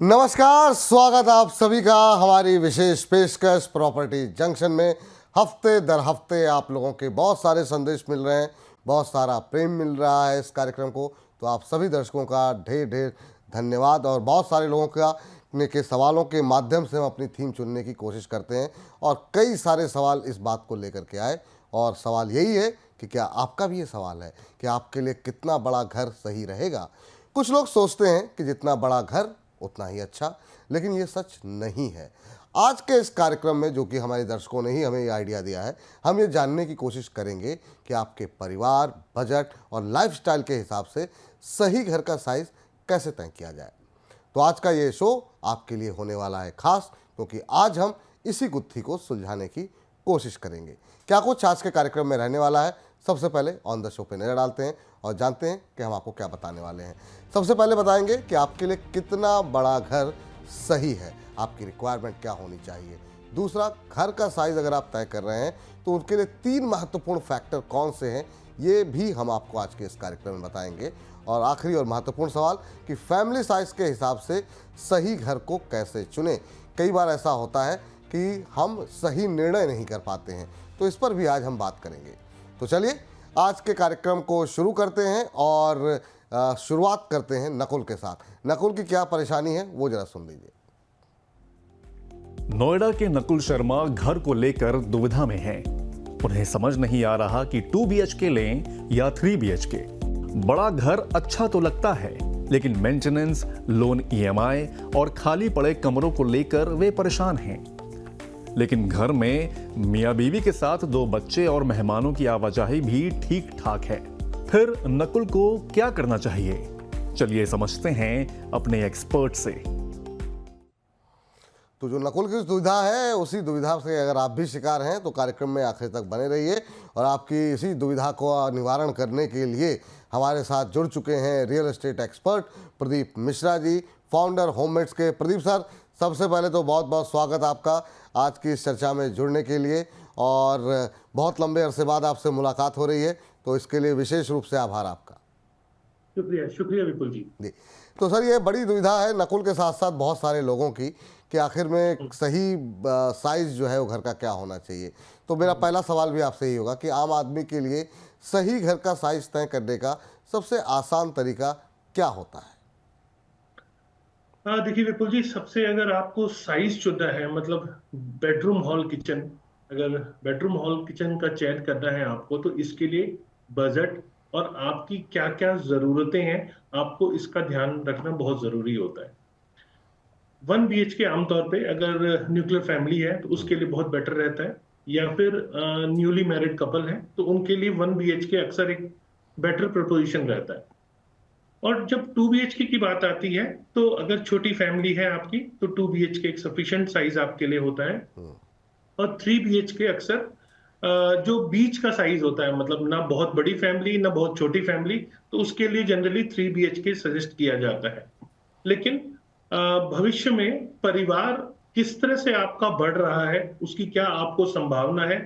नमस्कार, स्वागत आप सभी का हमारी विशेष पेशकश प्रॉपर्टी जंक्शन में। हफ्ते दर हफ्ते आप लोगों के बहुत सारे संदेश मिल रहे हैं, बहुत सारा प्रेम मिल रहा है इस कार्यक्रम को, तो आप सभी दर्शकों का ढेर ढेर धन्यवाद। और बहुत सारे लोगों के सवालों के माध्यम से हम अपनी थीम चुनने की कोशिश करते हैं और कई सारे सवाल इस बात को लेकर के आए। और सवाल यही है कि क्या आपका भी ये सवाल है कि आपके लिए कितना बड़ा घर सही रहेगा। कुछ लोग सोचते हैं कि जितना बड़ा घर उतना ही अच्छा, लेकिन ये सच नहीं है। आज के इस कार्यक्रम में, जो कि हमारे दर्शकों ने ही हमें ये आइडिया दिया है, हम ये जानने की कोशिश करेंगे कि आपके परिवार, बजट और लाइफस्टाइल के हिसाब से सही घर का साइज कैसे तय किया जाए। तो आज का ये शो आपके लिए होने वाला है खास, क्योंकि आज हम इसी गुत्थी को सुलझाने की कोशिश करेंगे। क्या कुछ आज के कार्यक्रम में रहने वाला है, सबसे पहले ऑन द शो पे नजर डालते हैं और जानते हैं कि हम आपको क्या बताने वाले हैं। सबसे पहले बताएंगे कि आपके लिए कितना बड़ा घर सही है, आपकी रिक्वायरमेंट क्या होनी चाहिए। दूसरा, घर का साइज अगर आप तय कर रहे हैं तो उनके लिए 3 महत्वपूर्ण फैक्टर कौन से हैं, ये भी हम आपको आज के इस कार्यक्रम में बताएंगे। और आखिरी और महत्वपूर्ण सवाल कि फैमिली साइज के हिसाब से सही घर को कैसे चुने। कई बार ऐसा होता है कि हम सही निर्णय नहीं कर पाते हैं, तो इस पर भी आज हम बात करेंगे। तो चलिए आज के कार्यक्रम को शुरू करते हैं और शुरुआत करते हैं नकुल के साथ। नकुल की क्या परेशानी है वो जरा सुन लीजिए। नोएडा के नकुल शर्मा घर को लेकर दुविधा में हैं। उन्हें समझ नहीं आ रहा कि 2 BHK लें या 3 BHK। बड़ा घर अच्छा तो लगता है, लेकिन मेंटेनेंस, लोन, EMI और खाली पड़े कमरों को लेकर वे परेशान हैं। लेकिन घर में मियां बीवी के साथ 2 बच्चे और मेहमानों की आवाजाही भी ठीक ठाक है। फिर नकुल को क्या करना चाहिए, चलिए समझते हैं अपने एक्सपर्ट से। तो जो नकुल की दुविधा है, उसी दुविधा से अगर आप भी शिकार हैं तो कार्यक्रम में आखिर तक बने रहिए। और आपकी इसी दुविधा को निवारण करने के लिए हमारे साथ जुड़ चुके हैं real estate expert Pradeep Mishra ji, founder Homemades के। प्रदीप सर, सबसे पहले तो बहुत बहुत स्वागत आपका आज की इस चर्चा में जुड़ने के लिए। और बहुत लंबे अरसे बाद आपसे मुलाकात हो रही है, तो इसके लिए विशेष रूप से आभार आपका। शुक्रिया विपुल जी। तो सर, ये बड़ी दुविधा है नकुल के साथ साथ बहुत सारे लोगों की कि आखिर में सही साइज जो है वो घर का क्या होना चाहिए। तो मेरा पहला सवाल भी आपसे ही होगा कि आम आदमी के लिए सही घर का साइज तय करने का सबसे आसान तरीका क्या होता है? देखिए विपुल जी, सबसे अगर आपको साइज चुनना है, मतलब बेडरूम हॉल किचन, अगर बेडरूम हॉल किचन का चयन करना है आपको, तो इसके लिए बजट और आपकी क्या क्या जरूरतें हैं, आपको इसका ध्यान रखना बहुत जरूरी होता है। 1 BHK आमतौर पे अगर न्यूक्लियर फैमिली है तो उसके लिए बहुत बेटर रहता है, या फिर न्यूली मैरिड कपल है तो उनके लिए 1 BHK अक्सर एक बेटर प्रपोजिशन रहता है। और जब 2 BHK की बात आती है, तो अगर छोटी फैमिली है आपकी तो 2 BHK एक सफिशिएंट साइज आपके लिए होता है। और 3 BHK अक्सर जो बीच का साइज होता है, मतलब ना बहुत बड़ी फैमिली ना बहुत छोटी फैमिली, तो उसके लिए जनरली 3 BHK सजेस्ट किया जाता है। लेकिन भविष्य में परिवार किस तरह से आपका बढ़ रहा है, उसकी क्या आपको संभावना है,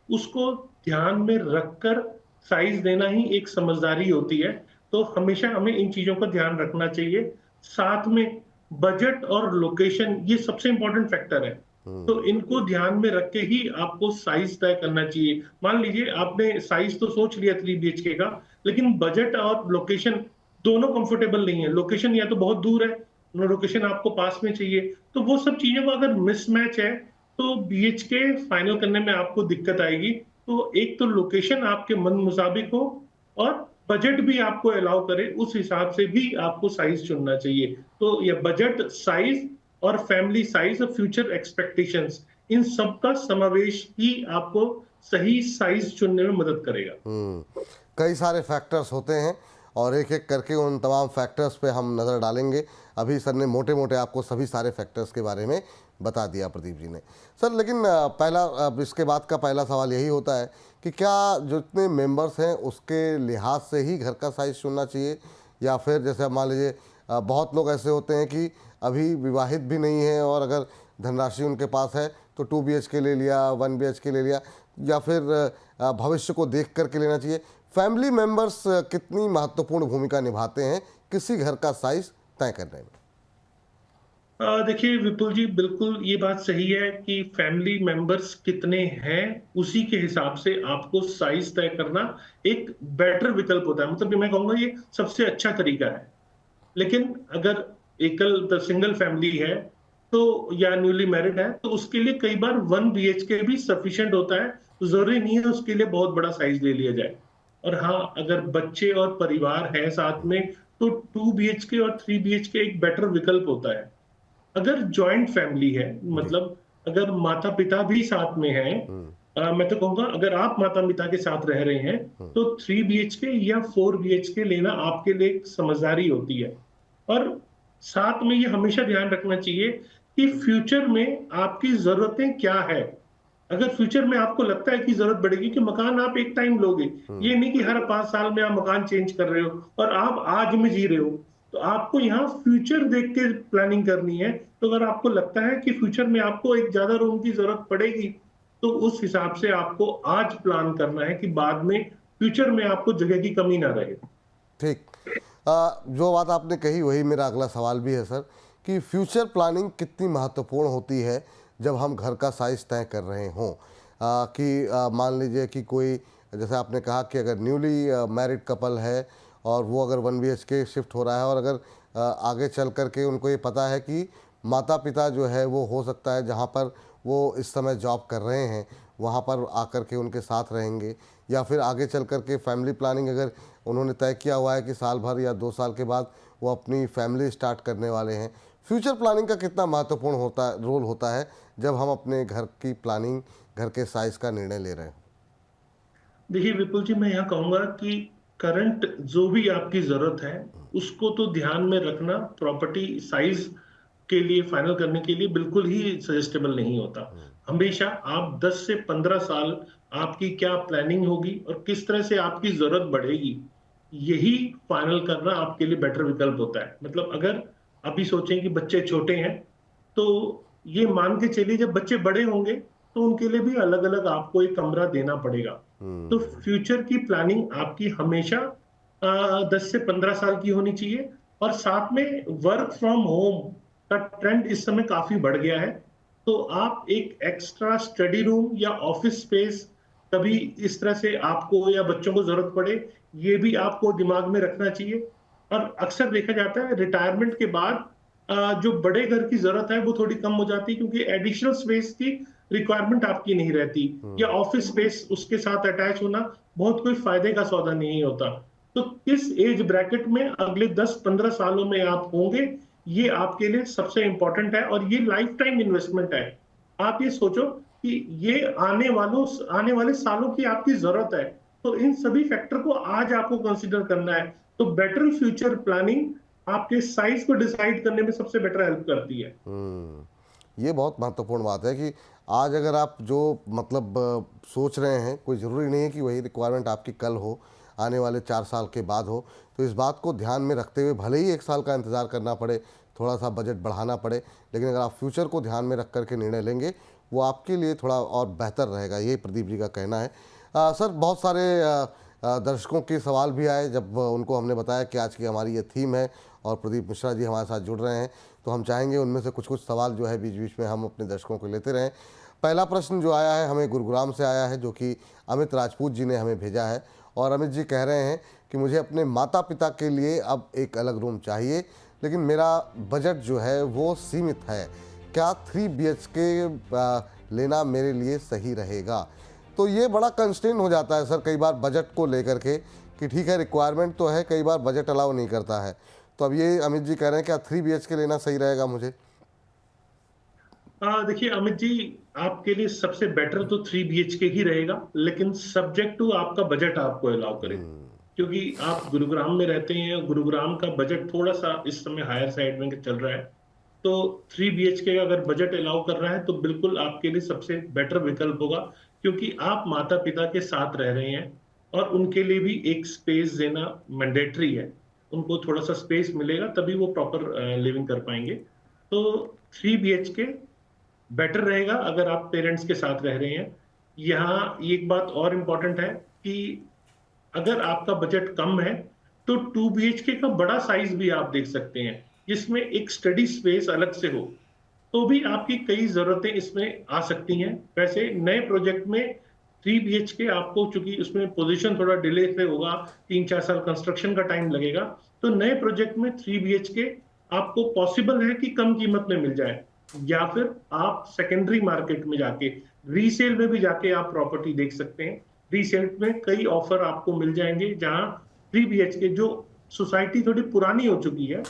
उसको ध्यान में रखकर साइज देना ही एक समझदारी होती है। तो हमेशा हमें इन चीजों का ध्यान रखना चाहिए। साथ में बजट और लोकेशन, ये सबसे इंपॉर्टेंट फैक्टर है, तो इनको ध्यान में रख के ही आपको साइज तय करना चाहिए। मान लीजिए आपने साइज तो सोच लिया 3 BHK का, लेकिन बजट और लोकेशन दोनों कंफर्टेबल नहीं है। लोकेशन या तो बहुत दूर है, लोकेशन आपको पास में चाहिए, तो वो सब चीजों का अगर मिसमैच है तो BHK फाइनल करने में आपको दिक्कत आएगी। तो एक तो लोकेशन आपके मन मुताबिक हो और बजट भी आपको अलाउ करे, उस हिसाब से भी आपको साइज चुनना चाहिए। तो ये बजट, साइज और फैमिली साइज और फ्यूचर एक्सपेक्टेशंस, इन सब का समावेश ही आपको सही साइज चुनने में मदद करेगा। कई सारे फैक्टर्स होते हैं और एक एक करके उन तमाम फैक्टर्स पे हम नज़र डालेंगे। अभी सर ने मोटे मोटे आपको सभी सारे फैक्टर्स के बारे में बता दिया प्रदीप जी ने। सर, लेकिन इसके बाद का पहला सवाल यही होता है कि क्या जितने मेंबर्स हैं उसके लिहाज से ही घर का साइज़ चुनना चाहिए, या फिर जैसे मान लीजिए बहुत लोग ऐसे होते हैं कि अभी विवाहित भी नहीं है और अगर धनराशि उनके पास है तो 2 BHK ले लिया, 1 BHK ले लिया, या फिर भविष्य को देख करके लेना चाहिए। फैमिली मेंबर्स कितनी महत्वपूर्ण भूमिका निभाते हैं किसी घर का साइज तय करने में? देखिए विपुल जी, बिल्कुल ये बात सही है कि फैमिली मेंबर्स कितने हैं उसी के हिसाब से आपको साइज तय करना एक बेटर विकल्प होता है। मतलब कि मैं कहूंगा ये सबसे अच्छा तरीका है। लेकिन अगर एकल सिंगल फैमिली है तो या न्यूली मैरिड है तो उसके लिए कई बार 1 BHK भी सफिशिएंट होता है। तो जरूरी नहीं है उसके लिए बहुत बड़ा साइज ले लिया जाए। और हाँ, अगर बच्चे और परिवार है साथ में तो 2 BHK और 3 BHK एक बेटर विकल्प होता है। अगर जॉइंट फैमिली है, जी। मतलब अगर माता पिता भी साथ में हैं, हम्म। मैं तो कहूंगा अगर आप माता पिता के साथ रह रहे हैं हम्म। तो 3 BHK या 4 BHK लेना आपके लिए एक समझदारी होती है। और साथ में ये हमेशा ध्यान रखना चाहिए कि फ्यूचर में आपकी जरूरतें क्या है। अगर फ्यूचर में आपको लगता है कि जरूरत बढ़ेगी कि मकान आप एक टाइम लोगे, ये नहीं कि हर 5 साल में आप मकान चेंज कर रहे हो और आप आज में जी रहे हो। तो आपको यहाँ फ्यूचर देख के प्लानिंग करनी है। तो अगर आपको लगता है कि फ्यूचर में आपको एक ज्यादा रूम की जरूरत पड़ेगी तो उस हिसाब से आपको आज प्लान करना है कि बाद में फ्यूचर में आपको जगह की कमी ना रहे। ठीक। जो बात आपने कही वही मेरा अगला सवाल भी है सर, कि फ्यूचर प्लानिंग कितनी महत्वपूर्ण होती है जब हम घर का साइज़ तय कर रहे हों। कि मान लीजिए कि कोई, जैसे आपने कहा कि अगर न्यूली मैरिड कपल है और वो अगर 1 BHK शिफ्ट हो रहा है, और अगर आगे चल कर के उनको ये पता है कि माता पिता जो है वो हो सकता है जहाँ पर वो इस समय जॉब कर रहे हैं वहाँ पर आकर के उनके साथ रहेंगे, या फिर आगे चल कर के फैमिली प्लानिंग अगर उन्होंने तय किया हुआ है कि साल भर या 2 साल के बाद वो अपनी फैमिली स्टार्ट करने वाले हैं। फ्यूचर प्लानिंग का कितना महत्वपूर्ण रोल होता है जब हम अपने घर की प्लानिंग, घर के साइज़ का निर्णय ले रहे हैं। देखिए विपुल जी, मैं यहाँ कहूंगा कि करंट जो भी आपकी जरूरत है उसको तो ध्यान में रखना प्रॉपर्टी साइज के लिए फाइनल करने के लिए बिल्कुल ही सजेस्टेबल नहीं होता। हमेशा आप 10 से 15 साल आपकी क्या प्लानिंग होगी और किस तरह से आपकी जरूरत बढ़ेगी, यही फाइनल करना आपके लिए बेटर विकल्प होता है। मतलब अगर अभी सोचें कि बच्चे छोटे हैं तो ये मान के चलिए जब बच्चे बड़े होंगे तो उनके लिए भी अलग अलग आपको एक कमरा देना पड़ेगा। तो फ्यूचर की प्लानिंग आपकी हमेशा 10 से 15 साल की होनी चाहिए। और साथ में वर्क फ्रॉम होम का ट्रेंड इस समय काफी बढ़ गया है। तो आप एक एक्स्ट्रा स्टडी रूम या ऑफिस स्पेस कभी इस तरह से आपको या बच्चों को जरूरत पड़े, ये भी आपको दिमाग में रखना चाहिए। और अक्सर देखा जाता है रिटायरमेंट के बाद जो बड़े घर की जरूरत है वो थोड़ी कम हो जाती है क्योंकि एडिशनल स्पेस की रिक्वायरमेंट आपकी नहीं रहती, या ऑफिस स्पेस उसके साथ अटैच होना बहुत कोई फायदे का सौदा नहीं होता। तो किस एज ब्रैकेट में अगले 10-15 सालों में आप होंगे, ये आपके लिए सबसे इंपॉर्टेंट है और ये लाइफ टाइम इन्वेस्टमेंट है। आप ये सोचो कि ये आने वाले सालों की आपकी जरूरत है। तो इन सभी फैक्टर को आज आपको कंसीडर करना है। तो बेटर फ्यूचर प्लानिंग आपके साइज को डिसाइड करने में सबसे बेटर हेल्प करती है। ये बहुत महत्वपूर्ण बात है कि आज अगर आप जो मतलब सोच रहे हैं, कोई ज़रूरी नहीं है कि वही रिक्वायरमेंट आपकी कल हो, आने वाले 4 साल के बाद हो। तो इस बात को ध्यान में रखते हुए भले ही 1 साल का इंतज़ार करना पड़े, थोड़ा सा बजट बढ़ाना पड़े, लेकिन अगर आप फ्यूचर को ध्यान में रख करके निर्णय लेंगे वो आपके लिए थोड़ा और बेहतर रहेगा, ये प्रदीप जी का कहना है। सर, बहुत सारे दर्शकों के सवाल भी आए जब उनको हमने बताया कि आज की हमारी ये थीम है और प्रदीप मिश्रा जी हमारे साथ जुड़ रहे हैं, तो हम चाहेंगे उनमें से कुछ कुछ सवाल जो है बीच बीच में हम अपने दर्शकों को लेते रहें। पहला प्रश्न जो आया है हमें गुरुग्राम से आया है, जो कि अमित राजपूत जी ने हमें भेजा है। और अमित जी कह रहे हैं कि मुझे अपने माता पिता के लिए अब एक अलग रूम चाहिए, लेकिन मेरा बजट जो है वो सीमित है। क्या 3 BHK लेना मेरे लिए सही रहेगा? तो ये बड़ा कंस्ट्रेन हो जाता है सर कई बार बजट को लेकर के, कि ठीक है रिक्वायरमेंट तो है, कई बार बजट अलाउ नहीं करता है। तो अब ये अमित जी कह रहे हैं क्या 3 BHK लेना सही रहेगा मुझे? देखिए अमित जी, आपके लिए सबसे बेटर तो 3 BHK ही रहेगा, लेकिन सब्जेक्ट टू आपका बजट आपको अलाउ करे। क्योंकि आप गुरुग्राम में रहते हैं, गुरुग्राम का बजट थोड़ा सा इस समय हायर साइड में चल रहा है। तो 3 BHK का अगर बजट अलाउ कर रहा है तो बिल्कुल आपके लिए सबसे बेटर विकल्प होगा, क्योंकि आप माता पिता के साथ रह रहे हैं और उनके लिए भी एक स्पेस देना मैंडेटरी है। उनको थोड़ा सा स्पेस मिलेगा तभी वो प्रॉपर लिविंग कर पाएंगे। तो 3 BHK बेटर रहेगा अगर आप पेरेंट्स के साथ रह रहे हैं। यहाँ एक बात और इम्पॉर्टेंट है कि अगर आपका बजट कम है तो 2 BHK का बड़ा साइज भी आप देख सकते हैं। जिसमें एक स्टडी स्पेस अलग से हो, तो भी आपकी कई जरूरतें इसमें आ सकती हैं। वैसे नए प्रोजेक्ट में 3 BHK आपको, चूंकि उसमें पोजीशन थोड़ा डिले से होगा, 3-4 साल कंस्ट्रक्शन का टाइम लगेगा, तो नए प्रोजेक्ट में 3 BHK आपको पॉसिबल है कि कम कीमत में मिल जाए, या फिर आप सेकेंडरी मार्केट में जाके, रीसेल में भी जाके आप प्रॉपर्टी देख सकते हैं। रीसेल में कई ऑफर आपको मिल जाएंगे, जहां 3 BHK जो सोसाइटी थोड़ी पुरानी हो चुकी है,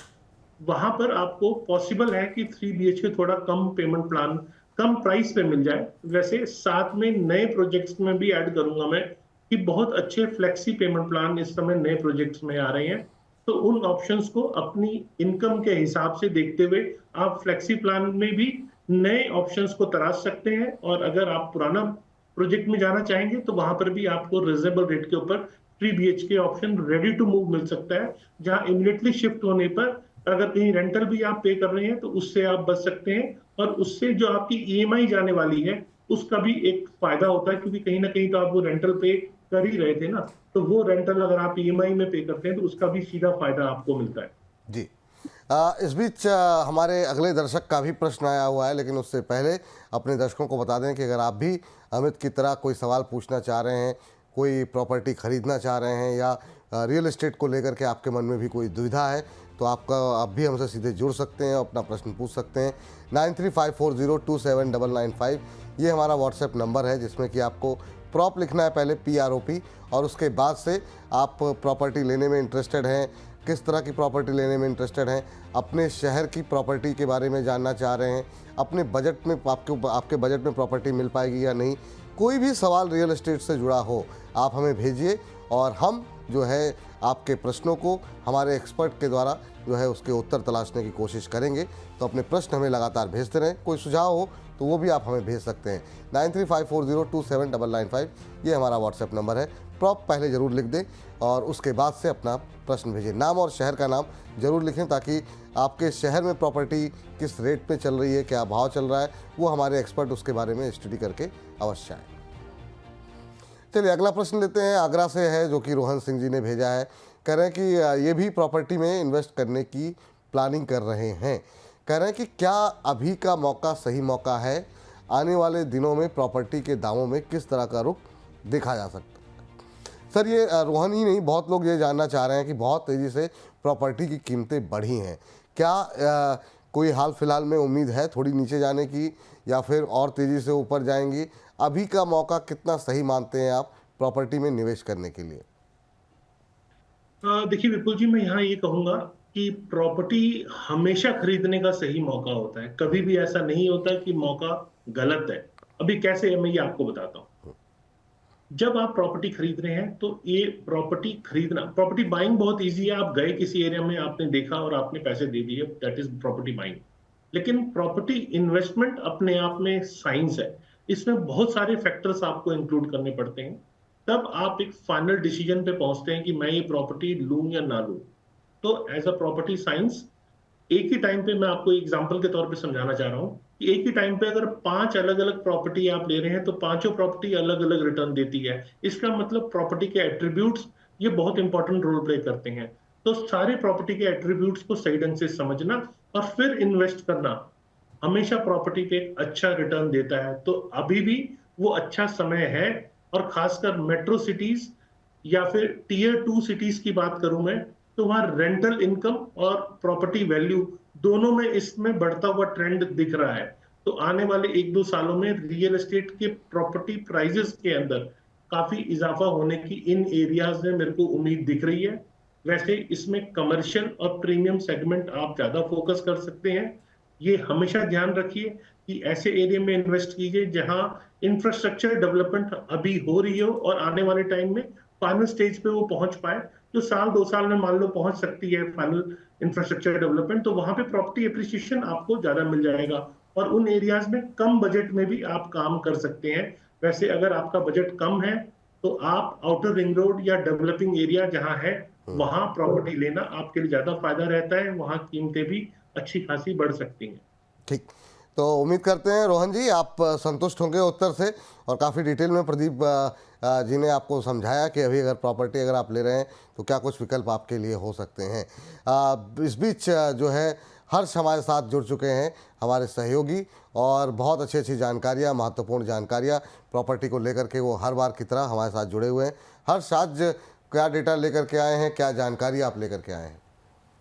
वहां पर आपको पॉसिबल है कि 3 BHK थोड़ा कम पेमेंट प्लान, कम प्राइस पे मिल जाए। वैसे साथ में नए प्रोजेक्ट्स में भी ऐड करूंगा मैं कि बहुत अच्छे फ्लेक्सी पेमेंट प्लान इस समय नए प्रोजेक्ट्स में आ रहे हैं, तो उन ऑप्शंस को अपनी इनकम के हिसाब से देखते हुए आप फ्लेक्सी प्लान में भी नए ऑप्शंस को तराश सकते हैं। और अगर आप पुराना प्रोजेक्ट में जाना चाहेंगे तो वहां पर भी आपको रिजनेबल रेट के ऊपर 3 BHK option ready to move मिल सकता है, जहां इमीडिएटली शिफ्ट होने पर अगर कहीं रेंटल भी आप पे कर रहे हैं तो उससे आप बच सकते हैं, और उससे जो आपकी ईएमआई जाने वाली है उसका भी एक फायदा होता है, क्योंकि कहीं ना कहीं तो आप वो रेंटल पे कर ही रहे थे ना, तो वो रेंटल अगर आप ईएमआई में पे करते हैं तो उसका भी सीधा फायदा आपको मिलता है। जी। इस बीच हमारे अगले दर्शक का भी प्रश्न आया हुआ है, लेकिन उससे पहले अपने दर्शकों को बता दें कि अगर आप भी अमित की तरह कोई सवाल पूछना चाह रहे हैं, कोई प्रॉपर्टी खरीदना चाह रहे हैं, या रियल एस्टेट को लेकर के आपके मन में भी कोई दुविधा है, तो आप भी हमसे सीधे जुड़ सकते हैं, अपना प्रश्न पूछ सकते हैं। 9354027995 ये हमारा व्हाट्सएप नंबर है, जिसमें कि आपको प्रॉप लिखना है, पहले PROP, और उसके बाद से आप प्रॉपर्टी लेने में इंटरेस्टेड हैं, किस तरह की प्रॉपर्टी लेने में इंटरेस्टेड हैं, अपने शहर की प्रॉपर्टी के बारे में जानना चाह रहे हैं, अपने बजट में आपके बजट में प्रॉपर्टी मिल पाएगी या नहीं, कोई भी सवाल रियल एस्टेट से जुड़ा हो आप हमें भेजिए, और हम जो है आपके प्रश्नों को हमारे एक्सपर्ट के द्वारा जो है उसके उत्तर तलाशने की कोशिश करेंगे। तो अपने प्रश्न हमें लगातार भेजते रहें, कोई सुझाव हो तो वो भी आप हमें भेज सकते हैं। 9354027995 ये हमारा व्हाट्सएप नंबर है। प्रॉप पहले ज़रूर लिख दें और उसके बाद से अपना प्रश्न भेजें। नाम और शहर का नाम ज़रूर लिखें, ताकि आपके शहर में प्रॉपर्टी किस रेट पे चल रही है, क्या भाव चल रहा है, वो हमारे एक्सपर्ट उसके बारे में स्टडी करके अवश्य आए। चलिए अगला प्रश्न लेते हैं। आगरा से है, जो कि रोहन सिंह जी ने भेजा है। कह रहे हैं कि ये भी प्रॉपर्टी में इन्वेस्ट करने की प्लानिंग कर रहे हैं। कह रहे हैं कि क्या अभी का मौका सही मौका है, आने वाले दिनों में प्रॉपर्टी के दामों में किस तरह का रुख देखा जा सकता है। सर, ये रोहन ही नहीं, बहुत लोग ये जानना चाह रहे हैं कि बहुत तेज़ी से प्रॉपर्टी की कीमतें बढ़ी हैं, क्या कोई हाल फिलहाल में उम्मीद है थोड़ी नीचे जाने की, या फिर और तेज़ी से ऊपर जाएंगी? अभी का मौका कितना सही मानते हैं आप प्रॉपर्टी में निवेश करने के लिए? देखिए विपुल जी, मैं यहाँ ये कहूंगा कि प्रॉपर्टी हमेशा खरीदने का सही मौका होता है, कभी भी ऐसा नहीं होता कि मौका गलत है। अभी कैसे है मैं ये आपको बताता हूँ। जब आप प्रॉपर्टी खरीद रहे हैं तो ये प्रॉपर्टी खरीदना, प्रॉपर्टी बाइंग बहुत इजी है। आप गए किसी एरिया में, आपने देखा और आपने पैसे दे दिए, दैट इज प्रॉपर्टी बाइंग। लेकिन प्रॉपर्टी इन्वेस्टमेंट अपने आप में साइंस है, इसमें बहुत सारे फैक्टर्स आपको इंक्लूड करने पड़ते हैं, तब आप एक फाइनल डिसीजन पे पहुंचते हैं कि मैं ये प्रॉपर्टी लूं या ना लूं। तो एज अ प्रॉपर्टी साइंस, एक ही टाइम पे, मैं आपको एग्जांपल के तौर पे समझाना चाह रहा हूँ कि एक ही टाइम पे अगर 5 अलग अलग प्रॉपर्टी आप ले रहे हैं तो पांचों प्रॉपर्टी अलग अलग रिटर्न देती है। इसका मतलब प्रॉपर्टी के एट्रीब्यूट्स ये बहुत इंपॉर्टेंट रोल प्ले करते हैं। तो सारे प्रॉपर्टी के एट्रीब्यूट्स को सही ढंग से समझना और फिर इन्वेस्ट करना हमेशा प्रॉपर्टी पे एक अच्छा रिटर्न देता है। तो अभी भी वो अच्छा समय है, और खासकर मेट्रो सिटीज या फिर Tier 2 सिटीज की बात करूं मैं, तो वहां रेंटल इनकम और प्रॉपर्टी वैल्यू दोनों में इसमें बढ़ता हुआ ट्रेंड दिख रहा है। तो आने वाले 1-2 सालों में रियल एस्टेट के प्रॉपर्टी प्राइजेस के अंदर काफी इजाफा होने की इन एरियाज में मेरे को उम्मीद दिख रही है। वैसे इसमें कमर्शियल और प्रीमियम सेगमेंट आप ज्यादा फोकस कर सकते हैं। ये हमेशा ध्यान रखिए कि ऐसे एरिया में इन्वेस्ट कीजिए जहां इंफ्रास्ट्रक्चर डेवलपमेंट अभी हो रही हो और आने वाले टाइम में फाइनल स्टेज पे वो पहुंच पाए। जो 1-2 साल में मान लो पहुंच सकती है फाइनल इंफ्रास्ट्रक्चर डेवलपमेंट, तो वहां पे प्रॉपर्टी एप्रिसिएशन आपको ज्यादा मिल जाएगा, और उन एरियाज में कम बजट में भी आप काम कर सकते हैं। वैसे अगर आपका बजट कम है तो आप आउटर रिंग रोड या डेवलपिंग एरिया जहां है वहां प्रॉपर्टी लेना आपके लिए ज्यादा फायदा रहता है, वहां कीमतें भी अच्छी खासी बढ़ सकती हैं। ठीक, तो उम्मीद करते हैं रोहन जी आप संतुष्ट होंगे उत्तर से, और काफ़ी डिटेल में प्रदीप जी ने आपको समझाया कि अभी अगर प्रॉपर्टी अगर आप ले रहे हैं तो क्या कुछ विकल्प आपके लिए हो सकते हैं। इस बीच जो है हर्ष हमारे साथ जुड़ चुके हैं, हमारे सहयोगी, और बहुत अच्छी अच्छी जानकारियाँ, महत्वपूर्ण जानकारियाँ प्रॉपर्टी को लेकर के वो हर बार की तरह हमारे साथ जुड़े हुए हैं। हर्ष, आज क्या डेटा लेकर के आए हैं, क्या जानकारी आप लेकर के आए हैं?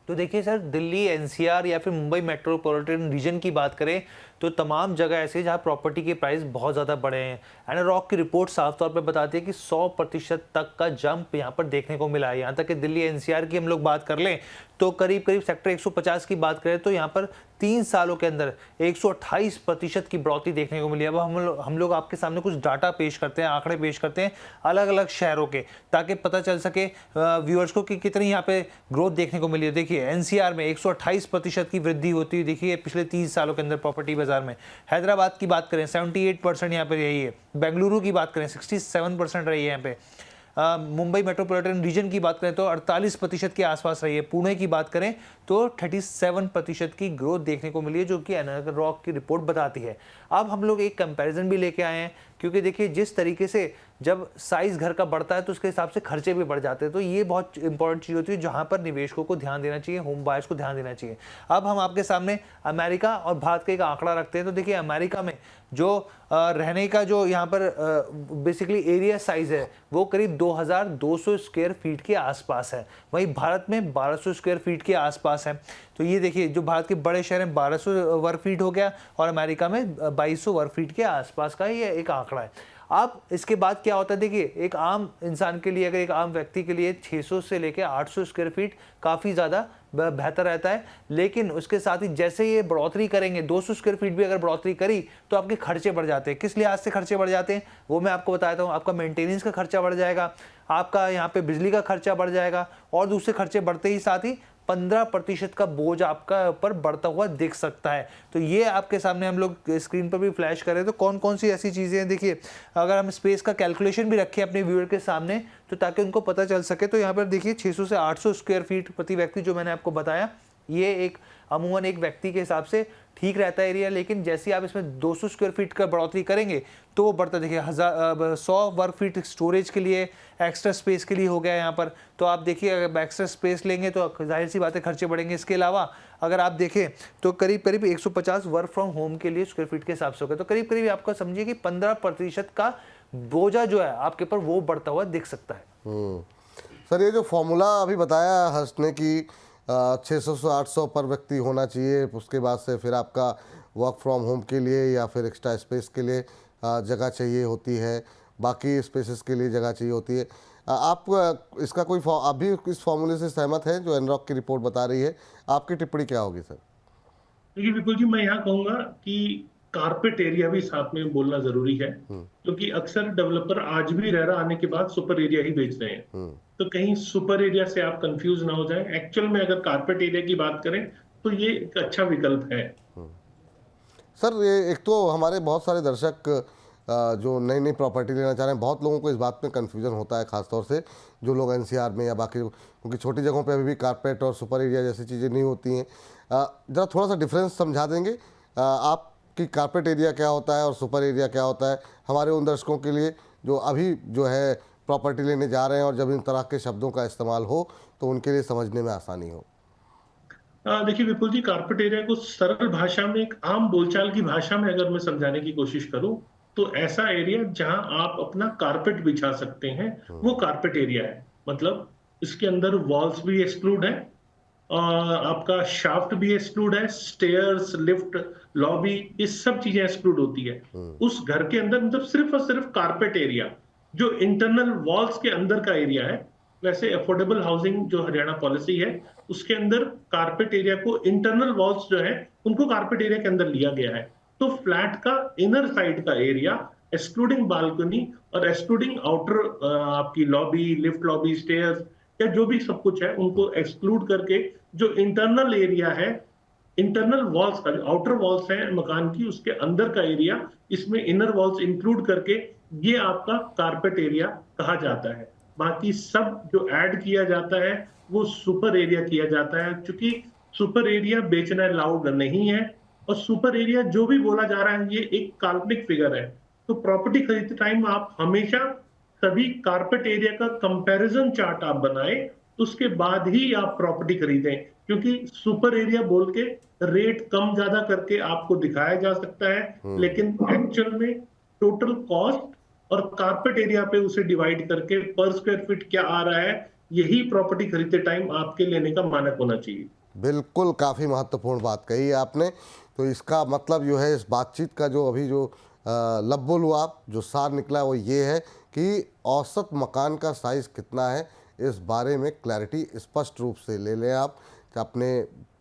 तो देखिए सर, दिल्ली एनसीआर या फिर मुंबई मेट्रोपॉलिटन रीजन की बात करें तो तमाम जगह ऐसे हैं जहाँ प्रॉपर्टी के प्राइस बहुत ज़्यादा बढ़े हैं। एनारॉक की रिपोर्ट साफ तौर पे बताती है कि 100% तक का जंप यहाँ पर देखने को मिला है। यहाँ तक कि दिल्ली एनसीआर की हम लोग बात कर लें तो करीब करीब सेक्टर 150 की बात करें तो यहाँ पर 3 सालों के अंदर 128% की बढ़ोतरी देखने को मिली है। अब हम लोग आपके सामने कुछ डाटा पेश करते हैं, आंकड़े पेश करते हैं अलग अलग शहरों के, ताकि पता चल सके व्यूअर्स को कि कितनी यहाँ पे ग्रोथ देखने को मिली है। देखिए एनसीआर में 128% की वृद्धि होती है देखिए पिछले 3 सालों के अंदर प्रॉपर्टी बाजार में। हैदराबाद की बात करें 78% यहाँ पे रही है। बेंगलुरु की बात करें 67% रही है यहाँ पे। मुंबई मेट्रोपॉलिटन रीजन की बात करें तो 48% के आसपास रही है। पुणे की बात करें तो 37% की ग्रोथ देखने को मिली है, जो कि एनारॉक की रिपोर्ट बताती है। अब हम लोग एक कंपैरिजन भी लेके आए हैं, क्योंकि देखिए जिस तरीके से जब साइज घर का बढ़ता है तो उसके हिसाब से खर्चे भी बढ़ जाते हैं। तो ये बहुत इंपॉर्टेंट चीज़ होती है जहाँ पर निवेशकों को ध्यान देना चाहिए, होम बायर्स को ध्यान देना चाहिए। अब हम आपके सामने अमेरिका और भारत का एक आंकड़ा रखते हैं। तो देखिए अमेरिका में जो रहने का जो यहाँ पर बेसिकली एरिया साइज है वो करीब 2200 स्क्वायर फीट के आसपास है। वहीं भारत में 1200 स्क्वायर फीट के आसपास है। तो ये देखिए जो भारत के बड़े शहर में 1200 वर्ग फीट हो गया और अमेरिका में 2200 वर्ग फीट के आसपास का ये एक आंकड़ा है। अब इसके बाद क्या होता है, देखिए एक आम इंसान के लिए, अगर एक आम व्यक्ति के लिए 600 से लेकर 800 स्क्वायर फीट काफ़ी ज़्यादा बेहतर रहता है। लेकिन उसके साथ ही जैसे ये बढ़ोतरी करेंगे, 200 स्क्वायर फीट भी अगर बढ़ोतरी करी तो आपके खर्चे बढ़ जाते हैं। किस लिहाज से खर्चे बढ़ जाते हैं वो मैं आपको बताता हूँ। आपका मेंटेनेंस का खर्चा बढ़ जाएगा, आपका यहाँ पे बिजली का खर्चा बढ़ जाएगा, और दूसरे खर्चे बढ़ते ही साथ ही 15% का बोझ आपका ऊपर बढ़ता हुआ दिख सकता है। तो ये आपके सामने हम लोग स्क्रीन पर भी फ्लैश करें तो कौन कौन सी ऐसी चीज़ें हैं। देखिए अगर हम स्पेस का कैलकुलेशन भी रखें अपने व्यूअर के सामने तो ताकि उनको पता चल सके, तो यहाँ पर देखिए 600 से 800 स्क्वायर फीट प्रति व्यक्ति जो मैंने आपको बताया, ये एक अमूमन एक व्यक्ति के हिसाब से ठीक रहता है एरिया। लेकिन जैसे आप इसमें 200 स्क्वायर फीट का बढ़ोतरी करेंगे तो वो बढ़ता, देखिए 100 वर्ग फीट स्टोरेज के लिए, एक्स्ट्रा स्पेस के लिए हो गया यहाँ पर। तो आप देखिए अगर एक्स्ट्रा स्पेस लेंगे तो जाहिर सी बात है खर्चे बढ़ेंगे। इसके अलावा अगर आप देखें तो करीब करीब 150 वर्क फ्रॉम होम के लिए स्क्वायर फीट के हिसाब से होगा। तो करीब करीब आपका समझिए कि 15% का बोझा जो है आपके ऊपर वो बढ़ता हुआ दिख सकता है। सर ये जो फॉर्मूला अभी बताया हर्ष ने कि 600 से 800 पर व्यक्ति होना चाहिए, उसके बाद से फिर आपका वर्क फ्रॉम होम के लिए या फिर एक्स्ट्रा स्पेस के लिए जगह चाहिए होती है, बाकी स्पेसेस के लिए जगह चाहिए होती है। आप इसका कोई आप भी इस फॉर्मूले से सहमत है जो एनरॉक की रिपोर्ट बता रही है? आपकी टिप्पणी क्या होगी सर? देखिए विपुल जी, मैं यहाँ कहूंगा कि कारपेट एरिया भी साथ में बोलना जरूरी है, क्योंकि अक्सर डेवलपर आज भी रेरा आने के बाद सुपर एरिया ही बेच रहे हैं। तो कहीं सुपर एरिया से आप कंफ्यूज ना हो जाए। एक्चुअल में अगर कारपेट एरिया की बात करें तो ये एक अच्छा विकल्प है। सर ये एक तो हमारे बहुत सारे दर्शक जो नई नई प्रॉपर्टी लेना चाह रहे हैं, बहुत लोगों को इस बात में कन्फ्यूजन होता है, खासतौर से जो लोग एनसीआर में या बाकी, क्योंकि छोटी जगहों पे अभी भी कारपेट और सुपर एरिया जैसी चीज़ें नहीं होती हैं। ज़रा थोड़ा सा डिफरेंस समझा देंगे आप कि कारपेट एरिया क्या होता है और सुपर एरिया क्या होता है, हमारे उन दर्शकों के लिए जो अभी जो है प्रॉपर्टी लेने जा रहे हैं और जब इन तरह के शब्दों का इस्तेमाल हो तो उनके लिए समझने में आसानी हो। देखिए विपुल जी, कारपेट एरिया को सरल भाषा में, एक आम बोलचाल की भाषा में अगर मैं समझाने की कोशिश करूं तो ऐसा एरिया जहां आप अपना कारपेट बिछा सकते हैं वो कारपेट एरिया है। मतलब इसके अंदर वॉल्स भी एक्सक्लूड है, आपका शाफ्ट भी एक्सक्लूड है, स्टेयर्स, लिफ्ट, लॉबी, ये सब चीजें एक्सक्लूड होती है। उस घर के अंदर मतलब सिर्फ और सिर्फ कारपेट एरिया जो इंटरनल वॉल्स के अंदर का एरिया है। वैसे अफोर्डेबल हाउसिंग जो हरियाणा पॉलिसी है उसके अंदर कारपेट एरिया को, इंटरनल वॉल्स जो है उनको कारपेट एरिया के अंदर लिया गया है। तो फ्लैट का इनर साइड का एरिया एक्सक्लूडिंग बालकनी और एक्सक्लूडिंग आउटर आपकी लॉबी, लिफ्ट लॉबी, स्टेयर्स या जो भी सब कुछ है उनको एक्सक्लूड करके जो इंटरनल एरिया है, इंटरनल वॉल्स का, जो आउटर वॉल्स है मकान की, उसके अंदर का एरिया, इसमें इनर वॉल्स इंक्लूड करके ये आपका कारपेट एरिया कहा जाता है। बाकी सब जो ऐड किया जाता है वो सुपर एरिया किया जाता है। क्योंकि सुपर एरिया बेचना अलाउड नहीं है, और सुपर एरिया जो भी बोला जा रहा है ये एक काल्पनिक फिगर है। तो प्रॉपर्टी खरीदते टाइम आप हमेशा सभी कारपेट एरिया का कंपैरिजन चार्ट आप बनाएं, उसके बाद ही आप प्रॉपर्टी खरीदें, क्योंकि सुपर एरिया बोल के रेट कम ज्यादा करके आपको दिखाया जा सकता है, लेकिन एक्चुअल में टोटल कॉस्ट और कारपेट एरिया पे उसे डिवाइड करके पर स्क्वायर फीट क्या आ रहा है, यही प्रॉपर्टी खरीदते टाइम आपके लेने का मानक होना चाहिए। बिल्कुल, काफ़ी महत्वपूर्ण बात कही है आपने। तो इसका मतलब जो है, इस बातचीत का जो अभी जो लब्बुल हुआ, जो सार निकला, वो ये है कि औसत मकान का साइज़ कितना है, इस बारे में क्लैरिटी स्पष्ट रूप से ले लें आप अपने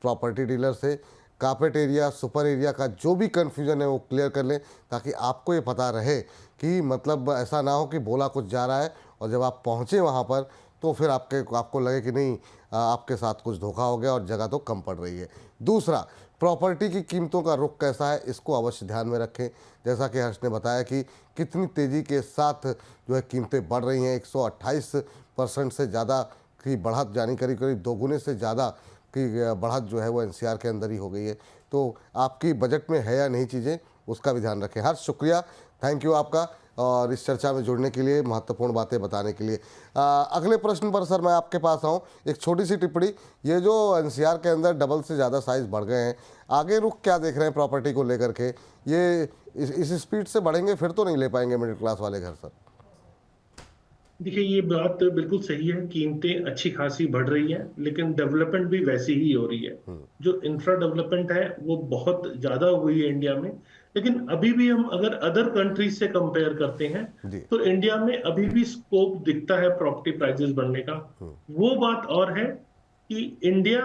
प्रॉपर्टी डीलर से। कारपेट एरिया, सुपर एरिया का जो भी कन्फ्यूजन है वो क्लियर कर लें, ताकि आपको ये पता रहे कि मतलब ऐसा ना हो कि बोला कुछ जा रहा है और जब आप पहुँचे वहाँ पर तो फिर आपको लगे कि नहीं, आपके साथ कुछ धोखा हो गया और जगह तो कम पड़ रही है। दूसरा, प्रॉपर्टी की कीमतों का रुख कैसा है, इसको अवश्य ध्यान में रखें। जैसा कि हर्ष ने बताया कि कितनी तेज़ी के साथ जो है कीमतें बढ़ रही हैं, 128% से ज़्यादा की बढ़त, यानी करीब करीब दोगुने से ज़्यादा की बढ़त जो है वो एनसीआर के अंदर ही हो गई है। तो आपकी बजट में है या नहीं चीज़ें, उसका भी ध्यान रखें। हर्ष, शुक्रिया, थैंक यू आपका, और इस चर्चा में जुड़ने के लिए, महत्वपूर्ण बातें बताने के लिए। अगले प्रश्न पर सर मैं आपके पास आऊँ, एक छोटी सी टिप्पणी। ये जो एनसीआर के अंदर डबल से ज़्यादा साइज़ बढ़ गए हैं, आगे रुख क्या देख रहे हैं प्रॉपर्टी को लेकर के? ये इस स्पीड से बढ़ेंगे फिर तो नहीं ले पाएंगे मिडिल क्लास वाले घर सर? देखिए, ये बात बिल्कुल सही है, कीमतें अच्छी खासी बढ़ रही हैं, लेकिन डेवलपमेंट भी वैसी ही हो रही है। जो इंफ्रा डेवलपमेंट है वो बहुत ज्यादा हुई है इंडिया में, लेकिन अभी भी हम अगर अदर कंट्रीज से कंपेयर करते हैं जी। तो इंडिया में अभी भी स्कोप दिखता है प्रॉपर्टी प्राइसेस बढ़ने का। वो बात और है कि इंडिया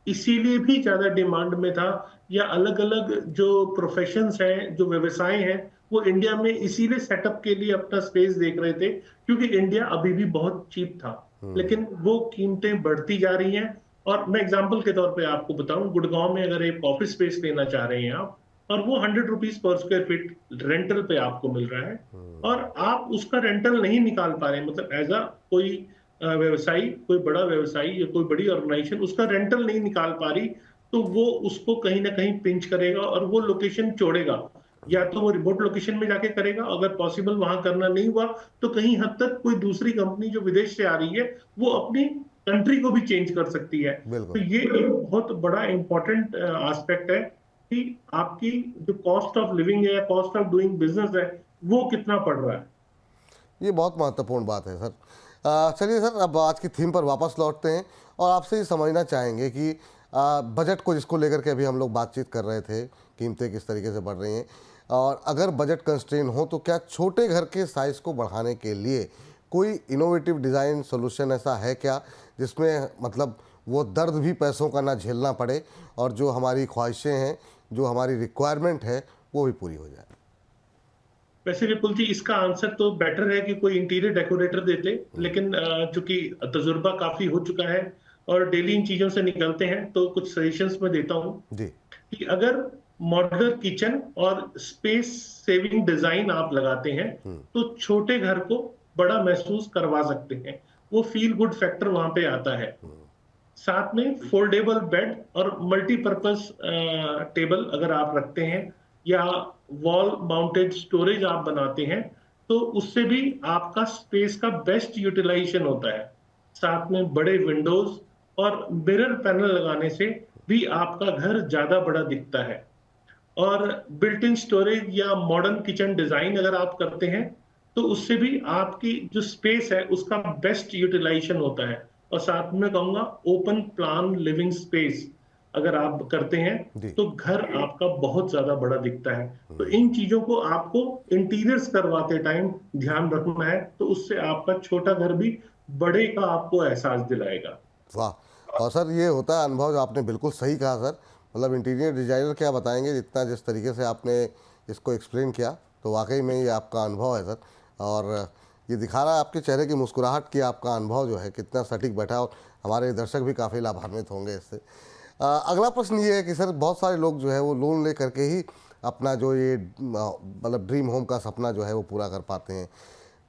इसीलिए भी ज्यादा डिमांड में था, या अलग अलग जो प्रोफेशंस हैं, जो व्यवसाय हैं, वो इंडिया में इसीलिए सेटअप के लिए अपना स्पेस देख रहे थे, क्योंकि इंडिया अभी भी बहुत चीप था। लेकिन वो कीमतें बढ़ती जा रही हैं। और मैं एग्जांपल के तौर पे आपको बताऊं, गुड़गांव में अगर एक ऑफिस स्पेस लेना चाह रहे हैं आप, और वो 100 rupees per square feet rental पे आपको मिल रहा है, और आप उसका रेंटल नहीं निकाल पा रहे, मतलब एज अ कोई व्यवसायी, कोई बड़ा व्यवसायी या कोई बड़ी ऑर्गेनाइजेशन उसका रेंटल नहीं निकाल पा रही, तो वो उसको कहीं ना कहीं पिंच करेगा और वो लोकेशन छोड़ेगा। या तो वो रिमोट लोकेशन में जाके करेगा, अगर पॉसिबल वहां करना नहीं हुआ तो कहीं हद तक कोई दूसरी कंपनी जो विदेश से आ रही है वो अपनी कंट्री को भी चेंज कर सकती है। तो ये एक बहुत बड़ा इंपॉर्टेंट एस्पेक्ट है कि आपकी जो कॉस्ट ऑफ लिविंग है, कॉस्ट ऑफ डूइंग बिजनेस है, वो कितना पड़ रहा है। ये बहुत महत्वपूर्ण बात है सर। चलिए सर, अब आज की थीम पर वापस लौटते हैं और आपसे ये समझना चाहेंगे कि बजट को, जिसको लेकर के अभी हम लोग बातचीत कर रहे थे, कीमतें किस तरीके से बढ़ रही हैं, और अगर बजट कंस्ट्रेन हो तो क्या छोटे घर के साइज़ को बढ़ाने के लिए कोई इनोवेटिव डिज़ाइन सोल्यूशन ऐसा है क्या, जिसमें मतलब वो दर्द भी पैसों का ना झेलना पड़े और जो हमारी ख्वाहिशें हैं, जो हमारी रिक्वायरमेंट है, वो भी पूरी हो जाए? वैसे विपुल जी, इसका आंसर तो बेटर है कि कोई इंटीरियर डेकोरेटर देते, लेकिन चूंकि तजुर्बा काफी हो चुका है और डेली इन चीजों से निकलते हैं, तो कुछ सजेशंस मैं देता हूँ जी। कि अगर मॉड्यूलर किचन और स्पेस सेविंग डिजाइन आप लगाते हैं तो छोटे घर को बड़ा महसूस करवा सकते हैं, वो फील गुड फैक्टर वहां पे आता है। साथ में फोल्डेबल बेड और मल्टीपर्पज टेबल अगर आप रखते हैं, या वॉल माउंटेड स्टोरेज आप बनाते हैं, तो उससे भी आपका स्पेस का बेस्ट यूटिलाइजेशन होता है। साथ में बड़े विंडोज और मिरर पैनल लगाने से भी आपका घर ज्यादा बड़ा दिखता है। और बिल्ट इन स्टोरेज या मॉडर्न किचन डिजाइन अगर आप करते हैं तो उससे भी आपकी जो स्पेस है उसका बेस्ट यूटिलाइजेशन होता है। और साथ में कहूंगा, ओपन प्लान लिविंग स्पेस अगर आप करते हैं तो घर आपका बहुत ज्यादा बड़ा दिखता है। तो इन चीजों को आपको इंटीरियर्स करवाते टाइम ध्यान रखना है, तो उससे आपका छोटा घर भी बड़े का आपको एहसास दिलाएगा। वाह। और सर, ये होता है अनुभव, जो आपने बिल्कुल सही कहा सर। मतलब इंटीरियर डिजाइनर क्या बताएंगे, जितना जिस तरीके से आपने इसको एक्सप्लेन किया, तो वाकई में ये आपका अनुभव है सर। और ये दिखा रहा है आपके चेहरे की मुस्कुराहट कि आपका अनुभव जो है कितना सटीक बैठा है, और हमारे दर्शक भी काफ़ी लाभान्वित होंगे इससे। अगला प्रश्न ये है कि सर, बहुत सारे लोग जो है वो लोन ले करके ही अपना जो ये मतलब ड्रीम होम का सपना जो है वो पूरा कर पाते हैं।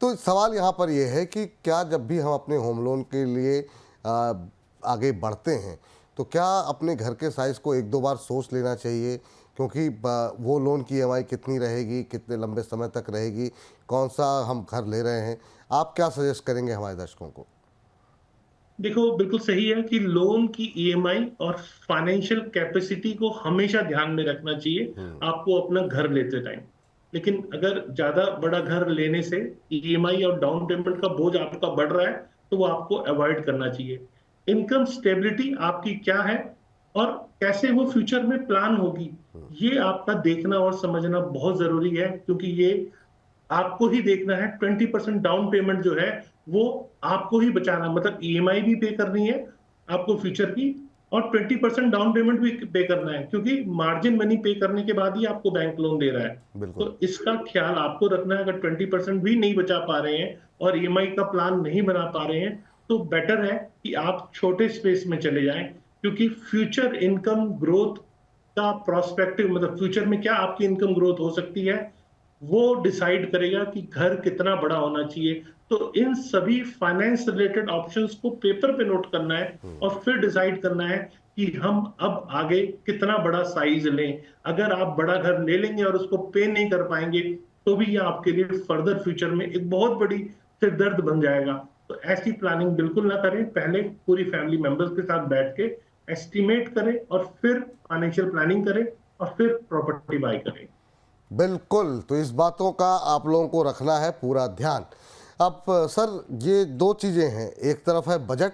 तो सवाल यहाँ पर ये है कि क्या जब भी हम अपने होम लोन के लिए आगे बढ़ते हैं, तो क्या अपने घर के साइज़ को एक दो बार सोच लेना चाहिए क्योंकि वो लोन की ईएमआई कितनी रहेगी, कितने लंबे समय तक रहेगी, कौन सा हम घर ले रहे हैं, आप क्या सजेस्ट करेंगे हमारे दर्शकों को? देखो, बिल्कुल सही है कि लोन की ईएमआई और फाइनेंशियल कैपेसिटी को हमेशा ध्यान में रखना चाहिए आपको अपना घर लेते टाइम। लेकिन अगर ज्यादा बड़ा घर लेने से ईएमआई और डाउन पेमेंट का बोझ आपका बढ़ रहा है तो वो आपको अवॉइड करना चाहिए। इनकम स्टेबिलिटी आपकी क्या है और कैसे वो फ्यूचर में प्लान होगी, ये आपका देखना और समझना बहुत जरूरी है, क्योंकि ये आपको ही देखना है। 20% डाउन पेमेंट जो है वो आपको ही बचाना, मतलब ईएमआई भी पे करनी है आपको फ्यूचर की, और 20% डाउन पेमेंट भी पे करना है, क्योंकि मार्जिन मनी पे करने के बाद ही आपको बैंक लोन दे रहा है। बिल्कुल। तो इसका ख्याल आपको रखना है। अगर 20% भी नहीं बचा पा रहे हैं और ईएमआई का प्लान नहीं बना पा रहे हैं तो बेटर है कि आप छोटे स्पेस में चले जाएं, क्योंकि फ्यूचर इनकम ग्रोथ का प्रोस्पेक्टिव, मतलब फ्यूचर में क्या आपकी इनकम ग्रोथ हो सकती है, वो डिसाइड करेगा कि घर कितना बड़ा होना चाहिए। तो इन सभी फाइनेंस रिलेटेड ऑप्शंस को पेपर पे नोट करना है और फिर डिसाइड करना है कि हम अब आगे कितना बड़ा साइज लें। अगर आप बड़ा घर ले लेंगे और उसको पे नहीं कर पाएंगे तो भी ये आपके लिए फर्दर फ्यूचर में एक बहुत बड़ी सिरदर्द बन जाएगा। तो ऐसी प्लानिंग बिल्कुल ना करें। पहले पूरी फैमिली मेंबर्स के साथ बैठ के एस्टिमेट करें और फिर फाइनेंशियल प्लानिंग करें और फिर प्रॉपर्टी बाय करें। बिल्कुल, तो इस बातों का आप लोगों को रखना है पूरा ध्यान। अब सर, ये दो चीज़ें हैं, एक तरफ है बजट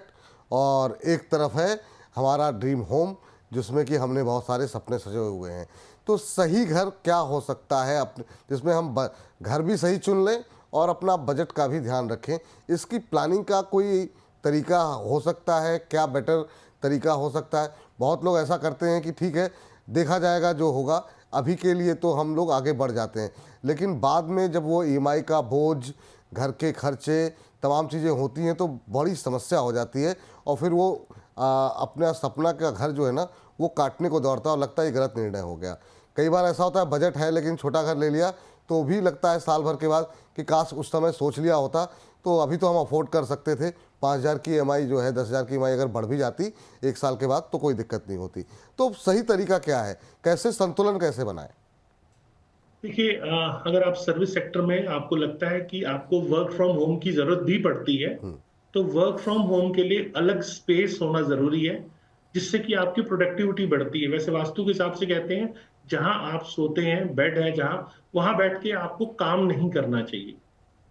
और एक तरफ है हमारा ड्रीम होम, जिसमें कि हमने बहुत सारे सपने सजे हुए हैं। तो सही घर क्या हो सकता है अपने, जिसमें हम घर भी सही चुन लें और अपना बजट का भी ध्यान रखें? इसकी प्लानिंग का कोई तरीका हो सकता है? क्या बेटर तरीका हो सकता है? बहुत लोग ऐसा करते हैं कि ठीक है, देखा जाएगा जो होगा, अभी के लिए तो हम लोग आगे बढ़ जाते हैं, लेकिन बाद में जब वो ईएमआई का बोझ, घर के खर्चे, तमाम चीज़ें होती हैं तो बड़ी समस्या हो जाती है और फिर वो अपना सपना का घर जो है ना वो काटने को दौड़ता है और लगता है ये गलत निर्णय हो गया। कई बार ऐसा होता है, बजट है लेकिन छोटा घर ले लिया तो भी लगता है साल भर के बाद कि काश उस समय सोच लिया होता, तो अभी तो हम अफोर्ड कर सकते थे। 5,000 की ईएमआई जो है, 10,000 की ईएमआई अगर बढ़ भी जाती एक साल के बाद तो कोई दिक्कत नहीं होती। तो सही तरीका क्या है, कैसे संतुलन कैसे बनाए? देखिए, अगर आप सर्विस सेक्टर में आपको लगता है कि आपको वर्क फ्रॉम होम की जरूरत भी पड़ती है तो वर्क फ्रॉम होम के लिए अलग स्पेस होना जरूरी है, जिससे कि आपकी प्रोडक्टिविटी बढ़ती है। वैसे वास्तु के हिसाब से कहते हैं जहां आप सोते हैं, बेड है जहां, वहां बैठ के आपको काम नहीं करना चाहिए।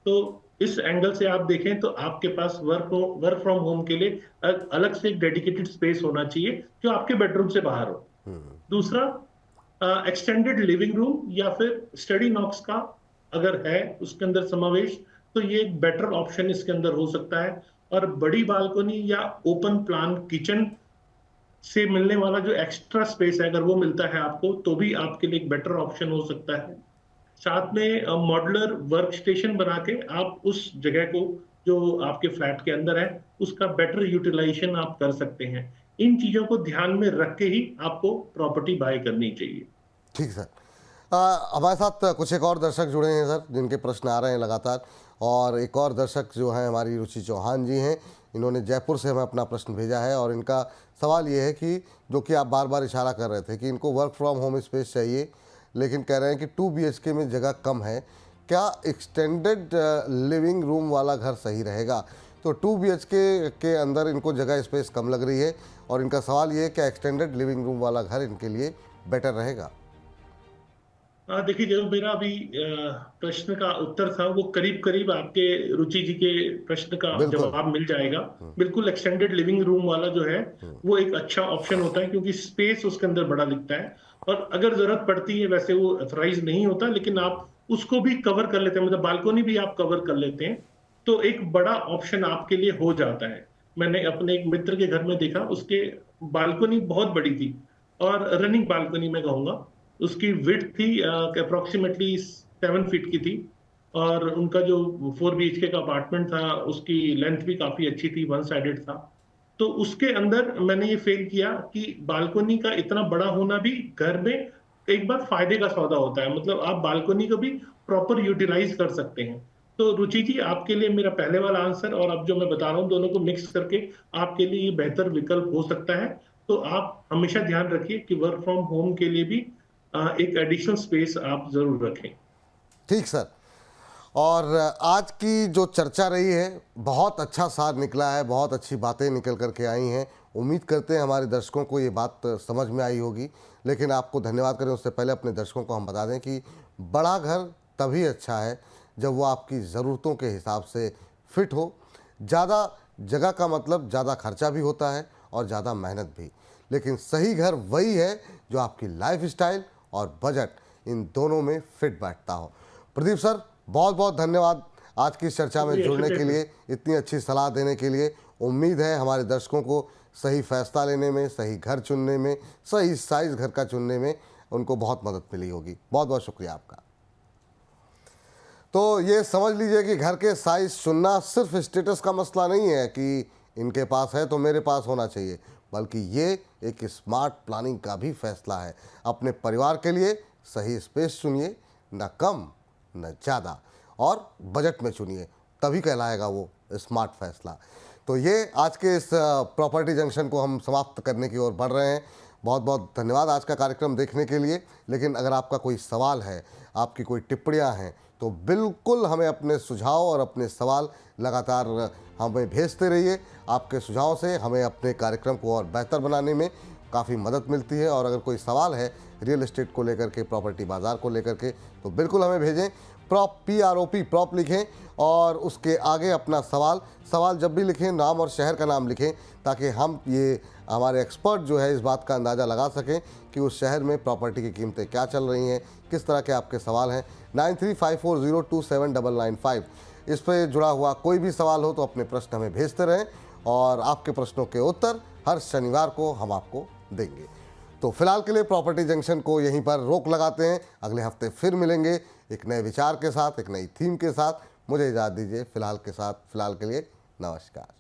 तो इस एंगल से आप देखें तो आपके पास वर्क फ्रॉम होम के लिए अलग से एक डेडिकेटेड स्पेस होना चाहिए जो आपके बेडरूम से बाहर हो। दूसरा, एक्सटेंडेड लिविंग रूम या फिर स्टडी नॉक्स का अगर है उसके अंदर समावेश, तो ये एक बेटर ऑप्शन इसके अंदर हो सकता है। और बड़ी बालकनी या ओपन प्लान किचन से मिलने वाला जो एक्स्ट्रा स्पेस है, अगर वो मिलता है आपको तो भी आपके लिए एक बेटर ऑप्शन हो सकता है। साथ में मॉड्यूलर वर्क स्टेशन बना के आप उस जगह को जो आपके फ्लैट के अंदर है उसका बेटर यूटिलाइजेशन आप कर सकते हैं। इन चीजों को ध्यान में रख के ही आपको प्रॉपर्टी बाय करनी चाहिए। ठीक सर। हमारे साथ कुछ एक और दर्शक जुड़े हैं सर, जिनके प्रश्न आ रहे हैं लगातार, और एक और दर्शक जो हैं हमारी रुचि चौहान जी हैं, इन्होंने जयपुर से हमें अपना प्रश्न भेजा है और इनका सवाल ये है कि जो कि आप बार बार इशारा कर रहे थे कि इनको वर्क फ्रॉम होम स्पेस चाहिए, लेकिन कह रहे हैं कि 2 BHK में जगह कम है, क्या एक्सटेंडेड लिविंग रूम वाला घर सही रहेगा? तो 2 BHK के अंदर इनको जगह स्पेस कम लग रही है और इनका सवाल ये है क्या एक्सटेंडेड लिविंग रूम वाला घर इनके लिए बेटर रहेगा? देखिए, जो मेरा अभी प्रश्न का उत्तर था वो करीब करीब आपके रुचि जी के प्रश्न का बिल्कुल। जवाब मिल जाएगा। बिल्कुल, एक्सटेंडेड लिविंग रूम वाला जो है वो एक अच्छा ऑप्शन होता है, क्योंकि स्पेस उसके अंदर बड़ा दिखता है और अगर जरूरत पड़ती है, वैसे वो ऑथराइज नहीं होता लेकिन आप उसको भी कवर कर लेते हैं, मतलब बालकनी भी आप कवर कर लेते हैं, तो एक बड़ा ऑप्शन आपके लिए हो जाता है। मैंने अपने एक मित्र के घर में देखा, उसके बालकनी बहुत बड़ी थी और रनिंग बालकनी में कहूंगा, उसकी विड्थ थी अप्रोक्सीमेटली 7 फीट की थी और उनका जो 4 BHK का अपार्टमेंट था उसकी लेंथ भी काफी अच्छी थी, 1 साइडेड था। तो उसके अंदर मैंने ये फेल किया कि बालकनी का इतना बड़ा होना भी घर में एक बार फायदे का सौदा होता है, मतलब आप बालकनी को भी प्रॉपर यूटिलाइज कर सकते हैं। तो रुचि जी, आपके लिए मेरा पहले वाला आंसर और अब जो मैं बता रहा हूँ दोनों को मिक्स करके आपके लिए ये बेहतर विकल्प हो सकता है। तो आप हमेशा ध्यान रखिए कि वर्क फ्रॉम होम के लिए भी एक एडिशनल स्पेस आप जरूर रखें। ठीक सर। और आज की जो चर्चा रही है, बहुत अच्छा सार निकला है, बहुत अच्छी बातें निकल करके आई हैं। उम्मीद करते हैं हमारे दर्शकों को ये बात समझ में आई होगी। लेकिन आपको धन्यवाद करें उससे पहले अपने दर्शकों को हम बता दें कि बड़ा घर तभी अच्छा है जब वो आपकी ज़रूरतों के हिसाब से फिट हो। ज़्यादा जगह का मतलब ज़्यादा खर्चा भी होता है और ज़्यादा मेहनत भी, लेकिन सही घर वही है जो आपकी लाइफस्टाइल और बजट इन दोनों में फिट बैठता हो। प्रदीप सर, बहुत बहुत धन्यवाद आज की इस चर्चा में जुड़ने के लिए, इतनी अच्छी सलाह देने के लिए। उम्मीद है हमारे दर्शकों को सही फैसला लेने में, सही घर चुनने में, सही साइज घर का चुनने में उनको बहुत मदद मिली होगी। बहुत बहुत शुक्रिया आपका। तो ये समझ लीजिए कि घर के साइज चुनना सिर्फ स्टेटस का मसला नहीं है कि इनके पास है तो मेरे पास होना चाहिए, बल्कि ये एक स्मार्ट प्लानिंग का भी फैसला है। अपने परिवार के लिए सही स्पेस चुनिए, न कम न ज़्यादा, और बजट में चुनिए, तभी कहलाएगा वो स्मार्ट फैसला। तो ये आज के इस प्रॉपर्टी जंक्शन को हम समाप्त करने की ओर बढ़ रहे हैं। बहुत बहुत धन्यवाद आज का कार्यक्रम देखने के लिए। लेकिन अगर आपका कोई सवाल है, आपकी कोई टिप्पणियां हैं, तो बिल्कुल हमें अपने सुझाव और अपने सवाल लगातार हमें भेजते रहिए। आपके सुझाव से हमें अपने कार्यक्रम को और बेहतर बनाने में काफ़ी मदद मिलती है। और अगर कोई सवाल है रियल एस्टेट को लेकर के, प्रॉपर्टी बाज़ार को लेकर के, तो बिल्कुल हमें भेजें। प्रॉप लिखें और उसके आगे अपना सवाल जब भी लिखें नाम और शहर का नाम लिखें, ताकि हम ये हमारे एक्सपर्ट जो है इस बात का अंदाज़ा लगा सकें कि उस शहर में प्रॉपर्टी की कीमतें क्या चल रही हैं, किस तरह के आपके सवाल हैं। 9354027995 इस पर जुड़ा हुआ कोई भी सवाल हो तो अपने प्रश्न हमें भेजते रहें और आपके प्रश्नों के उत्तर हर शनिवार को हम आपको देंगे। तो फिलहाल के लिए प्रॉपर्टी जंक्शन को यहीं पर रोक लगाते हैं। अगले हफ्ते फिर मिलेंगे एक नए विचार के साथ, एक नई थीम के साथ। मुझे इजाज़त दीजिए फिलहाल के लिए नमस्कार।